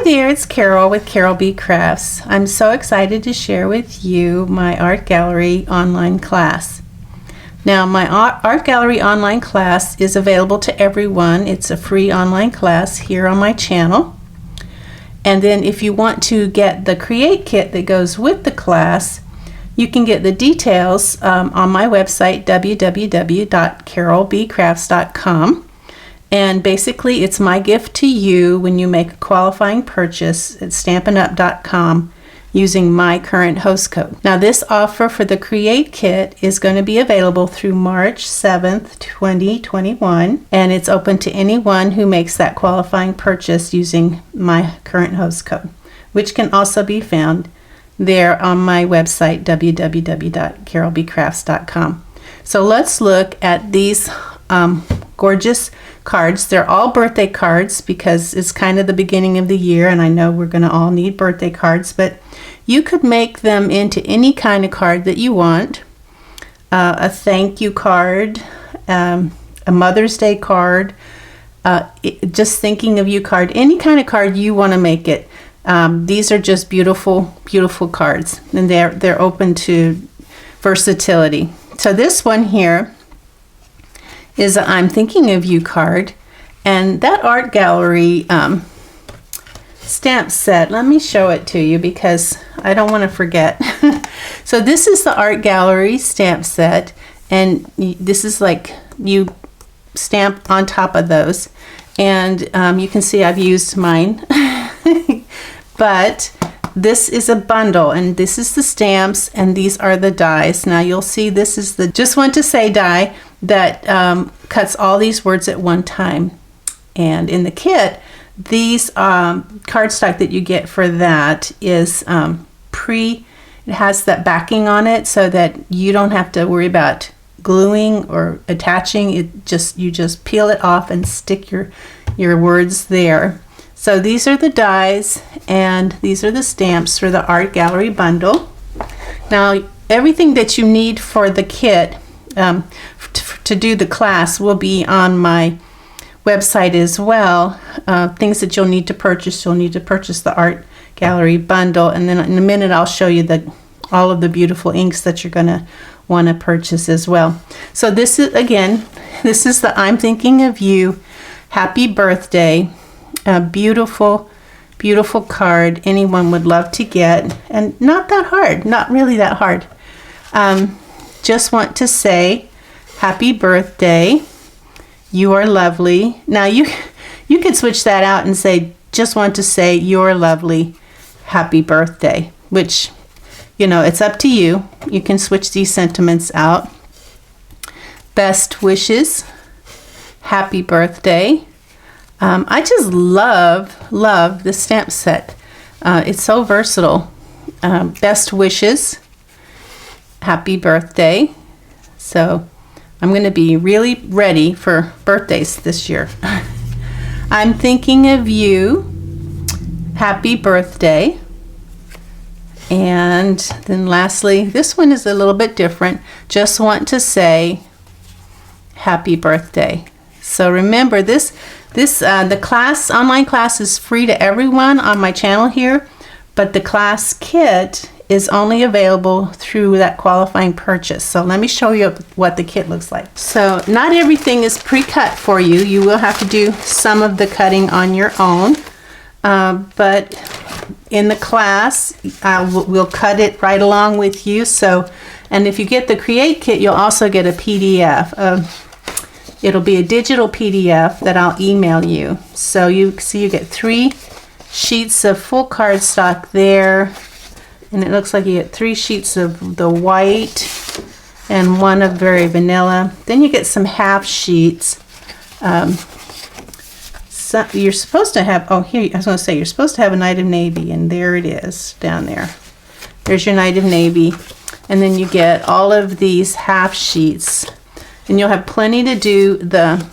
there, it's Carol with Carolbcrafts. I'm so excited to share with you my art gallery online class. Now, my art gallery online class is available to everyone. It's a free online class here on my channel. And then if you want to get the Create Kit that goes with the class, you can get the details on my website, www.carolbcrafts.com. And basically, it's my gift to you when you make a qualifying purchase at stampinup.com using my current host code. Now, this offer for the Create Kit is going to be available through March 7th, 2021, and it's open to anyone who makes that qualifying purchase using my current host code, which can also be found there on my website, www.carolbcrafts.com. So let's look at these gorgeous cards. They're all birthday cards because it's kind of the beginning of the year, and I know we're going to all need birthday cards, but you could make them into any kind of card that you want. A thank you card, a Mother's Day card, just thinking of you card, any kind of card you want to make it. These are just beautiful, beautiful cards, and they're open to versatility. So this one here is a I'm Thinking of You card, and that art gallery stamp set, let me show it to you because I don't want to forget. So this is the art gallery stamp set, and this is like you stamp on top of those, and you can see I've used mine. But this is a bundle, and this is the stamps, and these are the dies. Now you'll see this is the Just Want to Say die that cuts all these words at one time. And in the kit, these cardstock that you get for that is it has that backing on it so that you don't have to worry about gluing or attaching. You just peel it off and stick your words there. So these are the dies, and these are the stamps for the art gallery bundle. Now, everything that you need for the kit to do the class will be on my website as well. Things that you'll need to purchase the art gallery bundle, and then in a minute I'll show you all of the beautiful inks that you're going to want to purchase as well. So this is the I'm Thinking of You Happy Birthday. A beautiful, beautiful card anyone would love to get, and not that hard, not really that hard. Just want to say happy birthday, you are lovely. Now you could switch that out and say just want to say you're lovely, happy birthday, which, it's up to you. You can switch these sentiments out. Best wishes, happy birthday. I just love this stamp set. It's so versatile. Best wishes, happy birthday. So I'm going to be really ready for birthdays this year. I'm thinking of you, happy birthday. And then lastly, this one is a little bit different. Just want to say happy birthday. So remember the online class is free to everyone on my channel here, but the class kit is only available through that qualifying purchase. So let me show you what the kit looks like. So not everything is pre-cut for you. You will have to do some of the cutting on your own, but in the class, we'll cut it right along with you. And if you get the Create Kit, you'll also get a PDF. It'll be a digital PDF that I'll email you. So you see you get 3 sheets of full cardstock there, and it looks like you get 3 sheets of the white and 1 of very vanilla. Then you get some half sheets. So you're supposed to have, you're supposed to have a Night of Navy, and there it is down there. There's your Night of Navy. And then you get all of these half sheets. And you'll have plenty to do the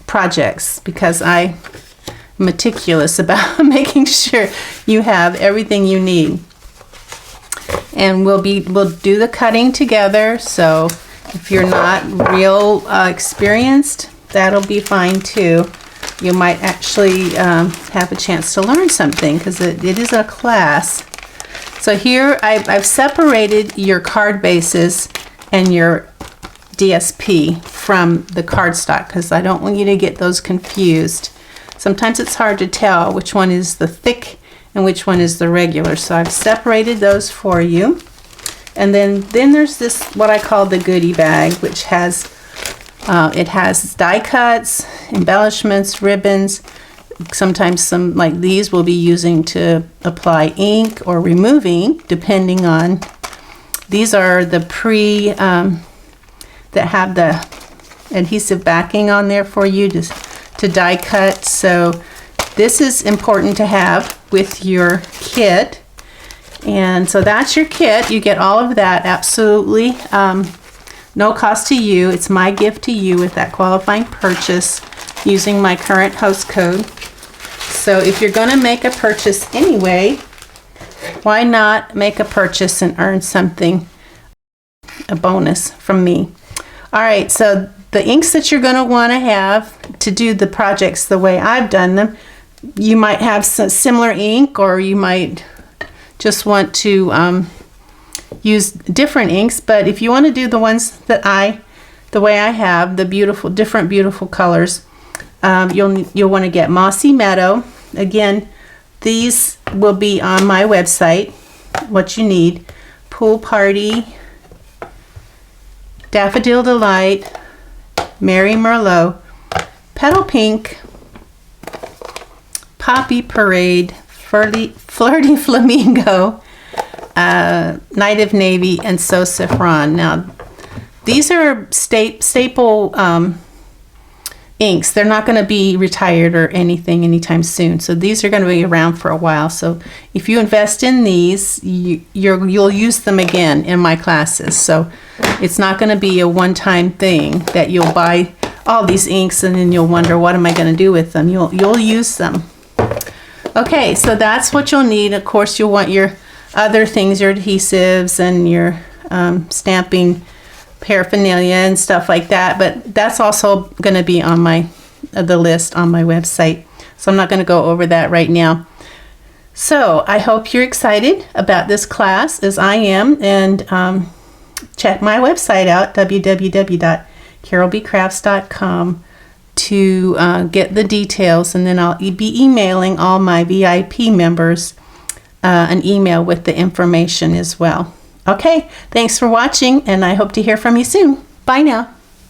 projects because I'm meticulous about making sure you have everything you need. And we'll do the cutting together. So if you're not real experienced, that'll be fine too. you might actually have a chance to learn something, because it is a class. So here I've separated your card bases and your DSP from the cardstock, because I don't want you to get those confused. Sometimes it's hard to tell which one is the thick and which one is the regular. So I've separated those for you. And then there's this, what I call the goodie bag, which has it has die cuts, embellishments, ribbons. Sometimes some like these we'll be using to apply ink or remove ink, depending on. These are the that have the adhesive backing on there for you to die cut. So this is important to have with your kit. And so that's your kit. You get all of that absolutely no cost to you. It's my gift to you with that qualifying purchase using my current host code. So if you're going to make a purchase anyway, why not make a purchase and earn something, a bonus from me? All right, so the inks that you're going to want to have to do the projects the way I've done them, you might have some similar ink, or you might just want to use different inks. But if you want to do the ones that the way I have, the different beautiful colors, you'll want to get Mossy Meadow. Again, these will be on my website, what you need. Pool Party, Daffodil Delight, Merry Merlot, Petal Pink, Poppy Parade, Flirty Flamingo, Night of Navy, and So Saffron. Now, these are staple inks. They're not going to be retired or anything anytime soon. So these are going to be around for a while. So if you invest in these, you'll use them again in my classes. So it's not going to be a one-time thing that you'll buy all these inks and then you'll wonder, what am I going to do with them? You'll use them. Okay, so that's what you'll need. Of course, you'll want your other things, your adhesives and your stamping paraphernalia and stuff like that, but that's also going to be on the list on my website, so I'm not going to go over that right now. So I hope you're excited about this class as I am, and check my website out, www.carolbcrafts.com, to get the details, and then I'll be emailing all my VIP members an email with the information as well. Okay, thanks for watching, and I hope to hear from you soon. Bye now.